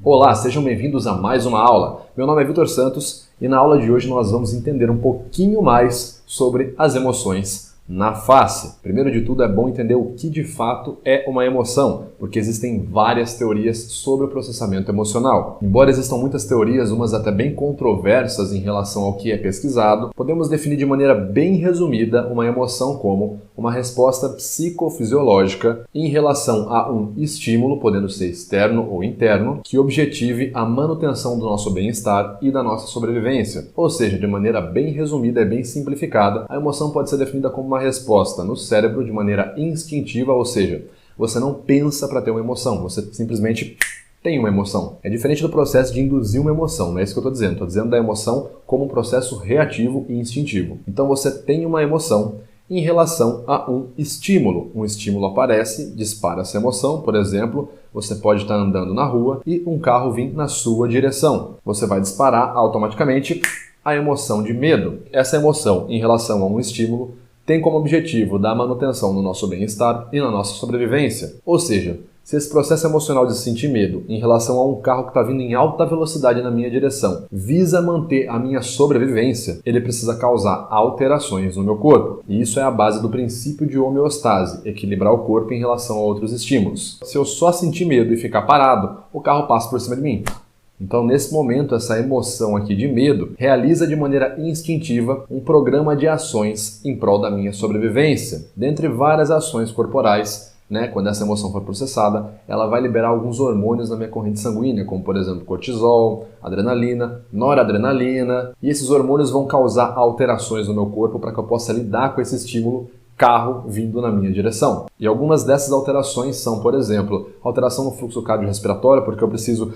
Olá, sejam bem-vindos a mais uma aula. Meu nome é Vitor Santos e na aula de hoje nós vamos entender um pouquinho mais sobre as emoções na face. Primeiro de tudo, é bom entender o que de fato é uma emoção, porque existem várias teorias sobre o processamento emocional. Embora existam muitas teorias, umas até bem controversas em relação ao que é pesquisado, podemos definir de maneira bem resumida uma emoção como uma resposta psicofisiológica em relação a um estímulo, podendo ser externo ou interno, que objetive a manutenção do nosso bem-estar e da nossa sobrevivência. Ou seja, de maneira bem resumida e bem simplificada, a emoção pode ser definida como uma resposta no cérebro de maneira instintiva, ou seja, você não pensa para ter uma emoção, você simplesmente tem uma emoção. É diferente do processo de induzir uma emoção, não é isso que eu estou dizendo. Estou dizendo da emoção como um processo reativo e instintivo. Então você tem uma emoção em relação a um estímulo. Um estímulo aparece, dispara essa emoção, por exemplo, você pode estar andando na rua e um carro vir na sua direção. Você vai disparar automaticamente a emoção de medo. Essa emoção em relação a um estímulo tem como objetivo dar manutenção no nosso bem-estar e na nossa sobrevivência. Ou seja, se esse processo emocional de sentir medo em relação a um carro que está vindo em alta velocidade na minha direção visa manter a minha sobrevivência, ele precisa causar alterações no meu corpo. E isso é a base do princípio de homeostase, equilibrar o corpo em relação a outros estímulos. Se eu só sentir medo e ficar parado, o carro passa por cima de mim. Então, nesse momento, essa emoção aqui de medo realiza de maneira instintiva um programa de ações em prol da minha sobrevivência. Dentre várias ações corporais, quando essa emoção for processada, ela vai liberar alguns hormônios na minha corrente sanguínea, como por exemplo cortisol, adrenalina, noradrenalina, e esses hormônios vão causar alterações no meu corpo para que eu possa lidar com esse estímulo carro vindo na minha direção. E algumas dessas alterações são, por exemplo, alteração no fluxo cardiorrespiratório, porque eu preciso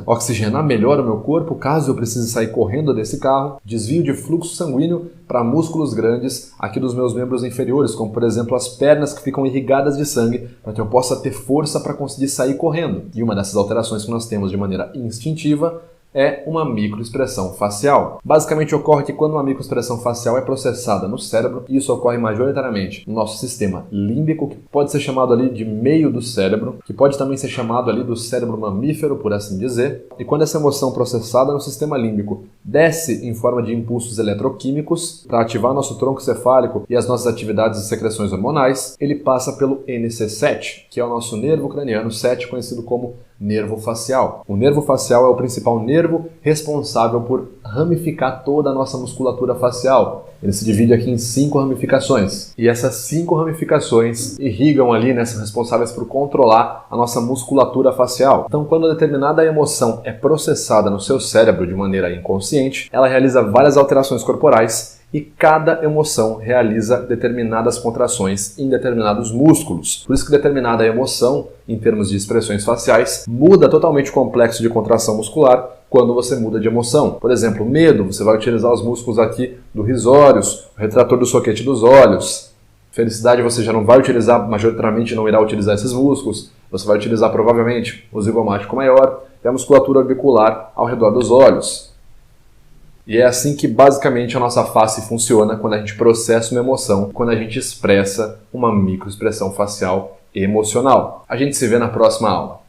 oxigenar melhor o meu corpo caso eu precise sair correndo desse carro, desvio de fluxo sanguíneo para músculos grandes aqui dos meus membros inferiores, como por exemplo as pernas que ficam irrigadas de sangue, para que eu possa ter força para conseguir sair correndo. E uma dessas alterações que nós temos de maneira instintiva é uma microexpressão facial. Basicamente ocorre que quando uma microexpressão facial é processada no cérebro, e isso ocorre majoritariamente no nosso sistema límbico, que pode ser chamado ali de meio do cérebro, que pode também ser chamado ali do cérebro mamífero, por assim dizer. E quando essa emoção processada no sistema límbico desce em forma de impulsos eletroquímicos para ativar nosso tronco cefálico e as nossas atividades e secreções hormonais, ele passa pelo NC7, que é o nosso nervo craniano 7, conhecido como nervo facial. O nervo facial é o principal nervo responsável por ramificar toda a nossa musculatura facial. Ele se divide aqui em 5 ramificações. E essas 5 ramificações irrigam ali, são responsáveis por controlar a nossa musculatura facial. Então, quando determinada emoção é processada no seu cérebro de maneira inconsciente, ela realiza várias alterações corporais e cada emoção realiza determinadas contrações em determinados músculos. Por isso que determinada emoção, em termos de expressões faciais, muda totalmente o complexo de contração muscular quando você muda de emoção. Por exemplo, medo, você vai utilizar os músculos aqui do risórios, o retrator do soquete dos olhos. Felicidade, você já não vai utilizar, majoritariamente não irá utilizar esses músculos. Você vai utilizar provavelmente o zigomático maior e a musculatura orbicular ao redor dos olhos. E é assim que basicamente a nossa face funciona quando a gente processa uma emoção, quando a gente expressa uma microexpressão facial emocional. A gente se vê na próxima aula.